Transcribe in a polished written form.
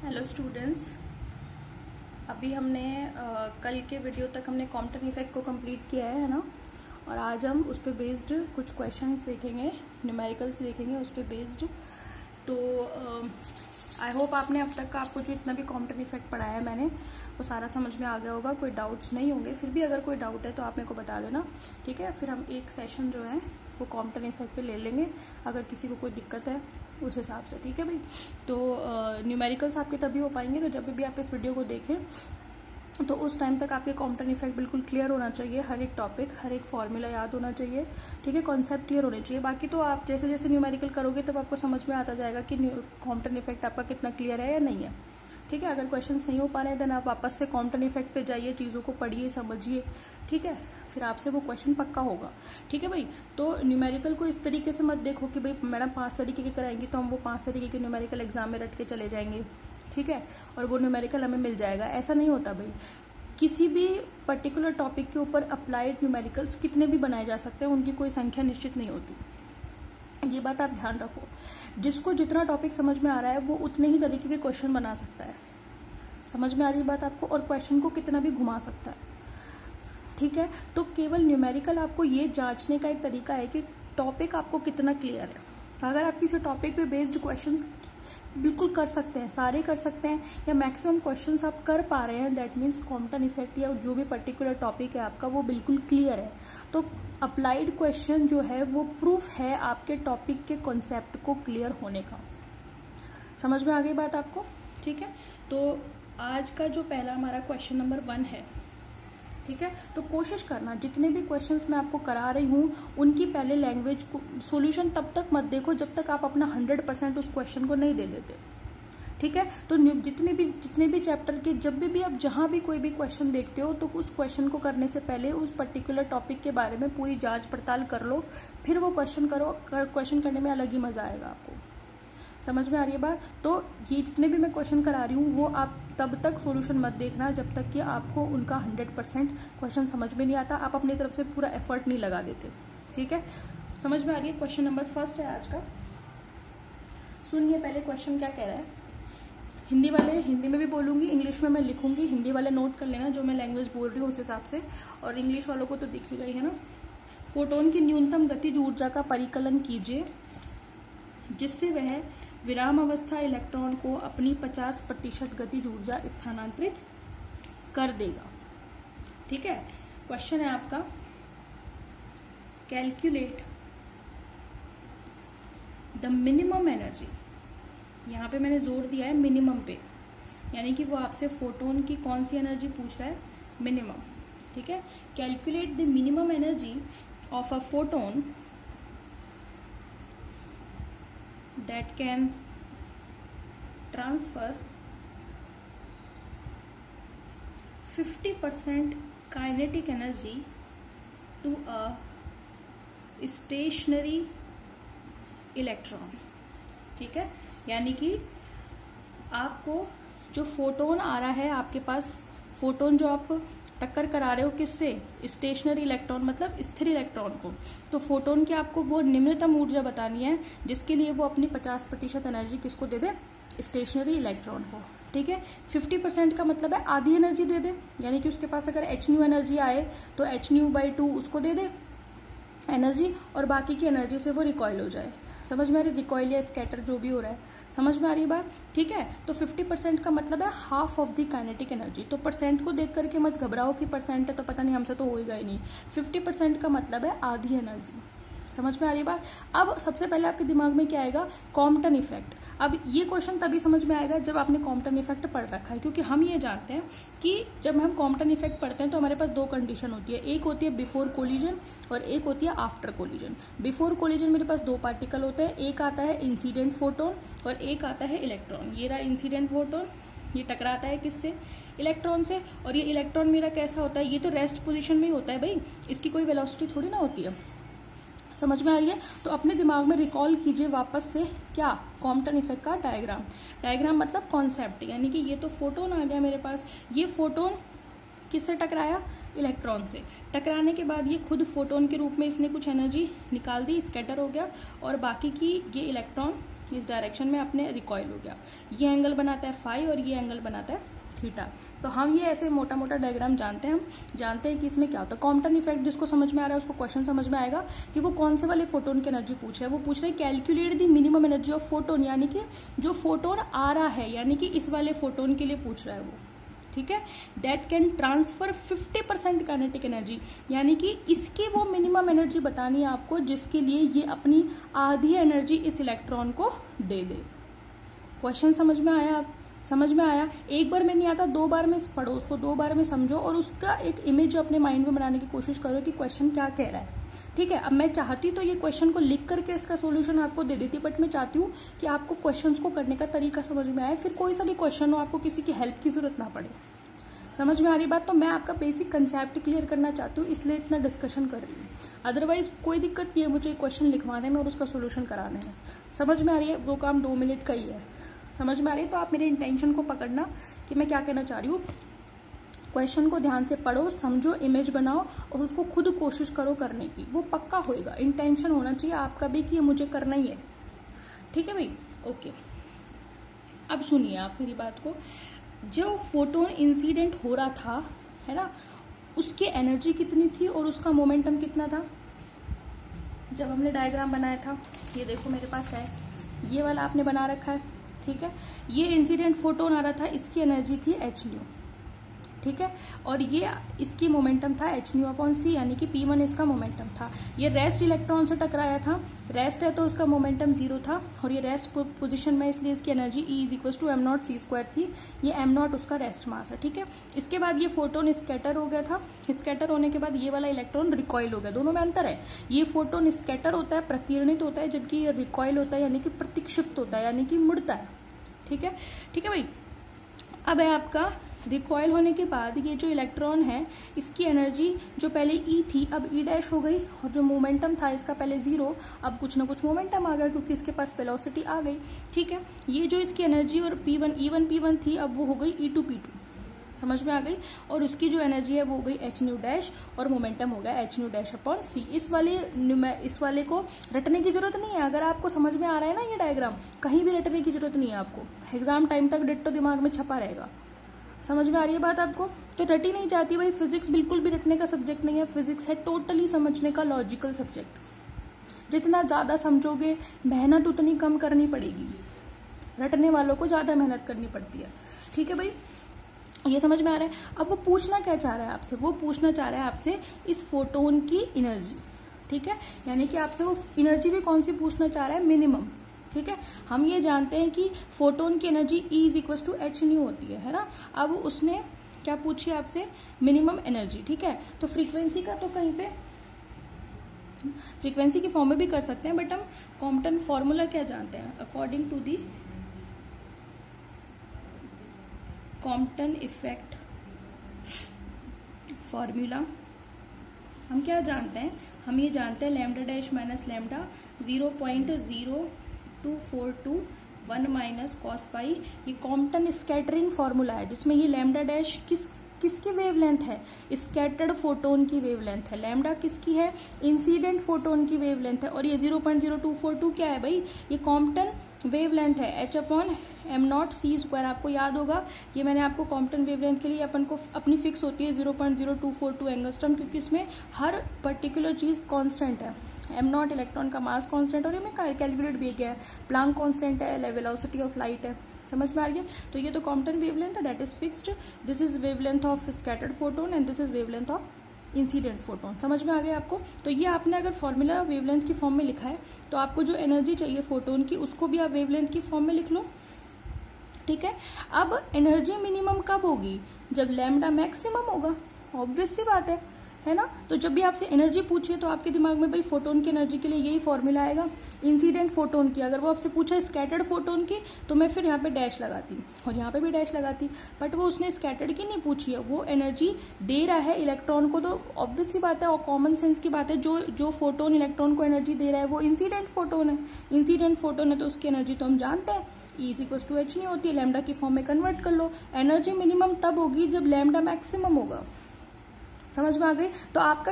Hello students, अभी हमने कल के वीडियो तक हमने कॉम्पटन इफेक्ट को कंप्लीट किया है ना। और आज हम उस पर बेस्ड कुछ क्वेश्चंस देखेंगे, न्यूमेरिकल्स देखेंगे उस पर बेस्ड। तो आई होप आपने अब तक का आपको जो इतना भी कॉम्पटन इफेक्ट पढ़ाया है मैंने वो सारा समझ में आ गया होगा, कोई डाउट्स नहीं होंगे। फिर भी अगर कोई डाउट है तो आप मेरे को बता देना, ठीक है। फिर हम एक सेशन जो है वो कॉम्पटन इफेक्ट पे ले लेंगे, अगर किसी को कोई दिक्कत है उस हिसाब से, ठीक है भाई। तो न्यूमेरिकल्स आपके तभी हो पाएंगे तो जब भी आप इस वीडियो को देखें तो उस टाइम तक आपके कॉम्पटन इफेक्ट बिल्कुल क्लियर होना चाहिए, हर एक टॉपिक, हर एक फॉर्मूला याद होना चाहिए, ठीक है। कॉन्सेप्ट क्लियर होने चाहिए। बाकी तो आप जैसे जैसे न्यूमेरिकल करोगे तब आपको समझ में आता जाएगा कि कॉम्पटन इफेक्ट आपका कितना क्लियर है या नहीं है, ठीक है। अगर क्वेश्चंस नहीं हो पा रहे हैं देन आप वापस से कॉम्पटन इफेक्ट पे जाइए, चीज़ों को पढ़िए, समझिए, ठीक है। फिर आपसे वो क्वेश्चन पक्का होगा, ठीक है भाई। तो न्यूमेरिकल को इस तरीके से मत देखो कि भाई मैडम 5 तरीके के कराएंगी तो हम वो 5 तरीके के न्यूमेरिकल एग्जाम में रट के चले जाएंगे, ठीक है, और वो न्यूमेरिकल हमें मिल जाएगा। ऐसा नहीं होता भाई। किसी भी पर्टिकुलर टॉपिक के ऊपर अप्लाइड न्यूमेरिकल्स कितने भी बनाए जा सकते हैं, उनकी कोई संख्या निश्चित नहीं होती, ये बात आप ध्यान रखो। जिसको जितना टॉपिक समझ में आ रहा है वो उतने ही तरीके के क्वेश्चन बना सकता है, समझ में आ रही बात आपको, और क्वेश्चन को कितना भी घुमा सकता है, ठीक है। तो केवल न्यूमेरिकल आपको ये जांचने का एक तरीका है कि टॉपिक आपको कितना क्लियर है। अगर आप किसी टॉपिक पे बेस्ड क्वेश्चंस बिल्कुल कर सकते हैं, सारे कर सकते हैं, या मैक्सिमम क्वेश्चंस आप कर पा रहे हैं, दैट मीन्स कॉम्पटन इफेक्ट या जो भी पर्टिकुलर टॉपिक है आपका वो बिल्कुल क्लियर है। तो अप्लाइड क्वेश्चन जो है वो प्रूफ है आपके टॉपिक के कॉन्सेप्ट को क्लियर होने का। समझ में आ गई बात आपको, ठीक है। तो आज का जो पहला हमारा क्वेश्चन नंबर 1 है, ठीक है। तो कोशिश करना जितने भी क्वेश्चंस मैं आपको करा रही हूँ उनकी पहले लैंग्वेज को सॉल्यूशन तब तक मत देखो जब तक आप अपना 100% उस क्वेश्चन को नहीं दे देते, ठीक है। तो जितने भी चैप्टर के जब भी आप जहां भी कोई भी क्वेश्चन देखते हो तो उस क्वेश्चन को करने से पहले उस पर्टिकुलर टॉपिक के बारे में पूरी जांच पड़ताल कर लो, फिर वो क्वेश्चन करो। क्वेश्चन करने में अलग ही मजा आएगा आपको, समझ में आ रही है बात। तो ये जितने भी मैं क्वेश्चन करा रही हूँ वो आप तब तक सॉल्यूशन मत देखना जब तक कि आपको उनका 100% क्वेश्चन समझ में नहीं आता, आप अपनी तरफ से पूरा एफर्ट नहीं लगा देते, ठीक है। समझ में आ रही है। क्वेश्चन नंबर 1 है आज का। सुनिए पहले क्वेश्चन क्या कह रहा है। हिंदी वाले हिंदी में भी बोलूंगी, इंग्लिश में मैं लिखूंगी, हिंदी वाले नोट कर लेना जो मैं लैंग्वेज बोल रही हूँ उस हिसाब से, और इंग्लिश वालों को तो दिख ही गई है ना। फोटोन की न्यूनतम गतिज ऊर्जा का परिकलन कीजिए जिससे वह विराम अवस्था इलेक्ट्रॉन को अपनी 50% गतिज ऊर्जा स्थानांतरित कर देगा, ठीक है। क्वेश्चन है आपका, कैलकुलेट द मिनिमम एनर्जी। यहाँ पे मैंने जोर दिया है मिनिमम पे, यानी कि वो आपसे फोटोन की कौन सी एनर्जी पूछ रहा है, मिनिमम, ठीक है। Calculate the minimum energy of a photon that can transfer 50% kinetic energy to a stationary electron, ठीक है। यानी कि आपको जो फोटोन आ रहा है आपके पास, फोटोन जो आप टक्कर करा रहे हो किससे, स्टेशनरी इलेक्ट्रॉन मतलब स्थिर इलेक्ट्रॉन को, तो फोटोन की आपको वो निम्नतम ऊर्जा बतानी है जिसके लिए वो अपनी 50% एनर्जी किसको दे दे, स्टेशनरी इलेक्ट्रॉन को, ठीक है। 50% का मतलब है आधी एनर्जी दे दे, यानी कि उसके पास अगर hν एनर्जी आए तो hν/2 उसको दे दे एनर्जी, और बाकी की एनर्जी से वो रिकॉइल हो जाए। समझ में आ रही, रिकॉइल या स्कैटर जो भी हो रहा है, समझ में आ रही बात, ठीक है। तो 50% का मतलब है half of the kinetic energy. तो परसेंट को देख करके मत घबराओ कि परसेंट है तो पता नहीं हमसे तो होएगा ही नहीं। 50% का मतलब है आधी एनर्जी, समझ में आ रही बात। अब सबसे पहले आपके दिमाग में क्या आएगा, कॉम्पटन इफेक्ट। अब ये क्वेश्चन तभी समझ में आएगा जब आपने कॉम्पटन इफेक्ट पढ़ रखा है, क्योंकि हम ये जानते हैं कि जब हम कॉम्पटन इफेक्ट पढ़ते हैं तो हमारे पास 2 कंडीशन होती है, एक होती है बिफोर कोलिजन और एक होती है आफ्टर कोलिजन। बिफोर कोलिजन मेरे पास 2 पार्टिकल होते हैं, एक आता है इंसिडेंट फोटोन और एक आता है इलेक्ट्रॉन। ये रहा इंसिडेंट फोटोन, ये टकराता है किससे, इलेक्ट्रॉन से, और ये इलेक्ट्रॉन मेरा कैसा होता है, ये तो रेस्ट पोजीशन में ही होता है भाई, इसकी कोई वेलोसिटी थोड़ी ना होती है, समझ में आ रही है। तो अपने दिमाग में रिकॉल कीजिए वापस से क्या, कॉम्पटन इफेक्ट का डायग्राम। डायग्राम मतलब कॉन्सेप्ट, यानी कि ये तो फोटोन आ गया मेरे पास, ये फोटोन किससे टकराया, इलेक्ट्रॉन से। टकराने के बाद ये खुद फोटोन के रूप में इसने कुछ एनर्जी निकाल दी, स्कैटर हो गया, और बाकी की ये इलेक्ट्रॉन इस डायरेक्शन में अपने रिकॉइल हो गया। ये एंगल बनाता है फाई और ये एंगल बनाता है थीटा। तो हम ये ऐसे मोटा मोटा डायग्राम जानते हैं। हम जानते हैं कि इसमें क्या होता है। कॉम्पटन इफेक्ट जिसको समझ में आ रहा है उसको क्वेश्चन समझ में आएगा कि वो कौन से वाले फोटोन की एनर्जी पूछ रहा है। वो पूछ रहे हैं calculate the minimum energy of photon, यानी कि जो फोटोन आ रहा है, यानी कि इस वाले फोटोन के लिए पूछ रहा है वो, ठीक है। That can transfer 50% kinetic energy, यानी कि इसकी वो मिनिमम एनर्जी बतानी है आपको जिसके लिए ये अपनी आधी एनर्जी इस इलेक्ट्रॉन को दे दे। क्वेश्चन समझ में आया? आप समझ में आया? एक बार में नहीं आता, 2 बार में पढ़ो उसको, 2 बार में समझो और उसका एक इमेज अपने माइंड में बनाने की कोशिश करो कि क्वेश्चन क्या कह रहा है, ठीक है। अब मैं चाहती तो ये क्वेश्चन को लिख करके इसका सोल्यूशन आपको दे देती, बट मैं चाहती हूँ कि आपको क्वेश्चंस को करने का तरीका समझ में आए, फिर कोई सा भी क्वेश्चन हो आपको किसी की हेल्प की जरूरत ना पड़े। समझ में आ रही बात? तो मैं आपका बेसिक कंसेप्ट क्लियर करना चाहती हूँ, इसलिए इतना डिस्कशन कर रही हूँ। अदरवाइज कोई दिक्कत नहीं है मुझे क्वेश्चन लिखवाने में और उसका सोल्यूशन कराने में। समझ में आ रही है? वो काम 2 मिनट का ही है। समझ में आ रही है? तो आप मेरे इंटेंशन को पकड़ना कि मैं क्या कहना चाह रही हूँ। क्वेश्चन को ध्यान से पढ़ो, समझो, इमेज बनाओ और उसको खुद कोशिश करो करने की। वो पक्का होएगा। इंटेंशन होना चाहिए आपका भी कि ये मुझे करना ही है, ठीक है भाई? ओके, अब सुनिए आप मेरी बात को। जो फोटोन इंसिडेंट हो रहा था, है ना, उसकी एनर्जी कितनी थी और उसका मोमेंटम कितना था जब हमने डायग्राम बनाया था? ये देखो मेरे पास है, ये वाला आपने बना रखा है, ठीक है। ये इंसिडेंट फोटोन आ रहा था, इसकी एनर्जी थी h/nu, ठीक है। और ये इसकी मोमेंटम था h/c, यानी कि p1 इसका मोमेंटम था। ये रेस्ट इलेक्ट्रॉन से टकराया था, रेस्ट है तो उसका मोमेंटम 0 था और ये रेस्ट पोजीशन में, इसलिए इसकी एनर्जी E=m0c² थी। ये m0 उसका रेस्ट मास है, ठीक है। इसके बाद ये फोटोन स्कैटर हो गया था। स्कैटर होने के बाद ये वाला इलेक्ट्रॉन रिकॉइल हो गया। दोनों में अंतर है। ये फोटोन स्कैटर होता है, प्रकीर्णित होता है, जबकि ये रिकॉइल होता है यानी कि प्रतिक्षिप्त होता है, यानी कि मुड़ता है, ठीक है। ठीक है भाई। अब है आपका रिकॉइल होने के बाद ये जो इलेक्ट्रॉन है इसकी एनर्जी जो पहले E थी अब E' हो गई, और जो मोमेंटम था इसका पहले 0 अब कुछ ना कुछ मोमेंटम आ गया क्योंकि इसके पास वेलोसिटी आ गई, ठीक है। ये जो इसकी एनर्जी और E1 P1 थी अब वो हो गई E2 P2, समझ में आ गई। और उसकी जो एनर्जी है वो हो गई h/, और मोमेंटम हो गया h/c। इस वाले को रटने की जरूरत नहीं है। अगर आपको समझ में आ रहा है ना ये डायग्राम, कहीं भी रटने की जरूरत नहीं है आपको। एग्जाम टाइम तक डिट्टो दिमाग में छपा रहेगा। समझ में आ रही है बात आपको? तो रटी नहीं जाती भाई। फिजिक्स बिल्कुल भी रटने का सब्जेक्ट नहीं है। फिजिक्स है टोटली समझने का लॉजिकल सब्जेक्ट। जितना ज्यादा समझोगे मेहनत उतनी कम करनी पड़ेगी। रटने वालों को ज्यादा मेहनत करनी पड़ती है, ठीक है भाई? ये समझ में आ रहा है? अब वो पूछना क्या चाह रहा है आपसे? वो पूछना चाह रहा है आपसे इस फोटोन की एनर्जी, ठीक है। यानी कि आपसे वो एनर्जी भी कौन सी पूछना चाह रहा है? मिनिमम, ठीक है। हम ये जानते हैं कि फोटोन की एनर्जी E=h/nu होती है ना। अब उसने क्या पूछी आपसे? मिनिमम एनर्जी, ठीक है। तो फ्रीक्वेंसी का तो कहीं पे फ्रीक्वेंसी की फॉर्म में भी कर सकते हैं, बट हम कॉम्पटन फॉर्मूला क्या जानते हैं? According to the Compton effect formula हम क्या जानते हैं? हम ये जानते हैं λ' माइनस लैम्डा 0.0242 cos पाई। ये कॉम्पटन स्कैटरिंग फॉर्मूला है जिसमें ये λ' किसकी वेवलेंथ है? स्कैटर्ड फोटोन की वेवलेंथ है। लैम्डा किसकी है? इंसिडेंट फोटोन की वेवलेंथ है। और ये 0.0242 क्या है भाई? ये कॉम्पटन वेवलेंथ है h/m0c²। आपको याद होगा ये मैंने आपको कॉम्पटन वेवलेंथ के लिए अपनी फिक्स होती है 0.0242 एंगस्ट्रॉम, क्योंकि इसमें हर पर्टिकुलर चीज कांस्टेंट है। m0 इलेक्ट्रॉन का मास कांस्टेंट और ये में कैलकुलेट भी किया है। प्लांक कांस्टेंट है, वेलोसिटी ऑफ लाइट है। समझ में आ रही है? तो ये तो कॉम्पटन वेवलेंथ है, that is fixed. This is wavelength of scattered photon and this is wavelength of incident photon. समझ में आ गया आपको? तो ये आपने अगर फॉर्मूला वेवलेंथ की फॉर्म में लिखा है तो आपको जो एनर्जी चाहिए फोटोन की उसको भी आप वेवलेंथ की फॉर्म में लिख लो, ठीक है। अब एनर्जी मिनिमम कब होगी? जब लैम्डा मैक्सिमम होगा। ऑब्वियस सी बात है ना। तो जब भी आपसे एनर्जी पूछे तो आपके दिमाग में भाई फोटोन की एनर्जी के लिए यही फॉर्मूला आएगा। इंसिडेंट फोटोन की अगर वो आपसे पूछा स्कैटर्ड फोटोन की तो मैं फिर यहाँ पे डैश लगाती और यहाँ पे भी डैश लगाती, बट वो उसने स्कैटर्ड की नहीं पूछी है, वो एनर्जी दे रहा है इलेक्ट्रॉन को। तो ऑब्वियस सी बात है और कॉमन सेंस की बात है, जो फोटोन इलेक्ट्रॉन को एनर्जी दे रहा है वो इंसिडेंट फोटोन है। इंसिडेंट फोटोन है तो उसकी एनर्जी तो हम जानते हैं E=h होती है। लैम्डा की फॉर्म में कन्वर्ट कर लो। एनर्जी मिनिमम तब होगी जब लैम्डा मैक्सिमम होगा। समझ में आ गई? तो आपका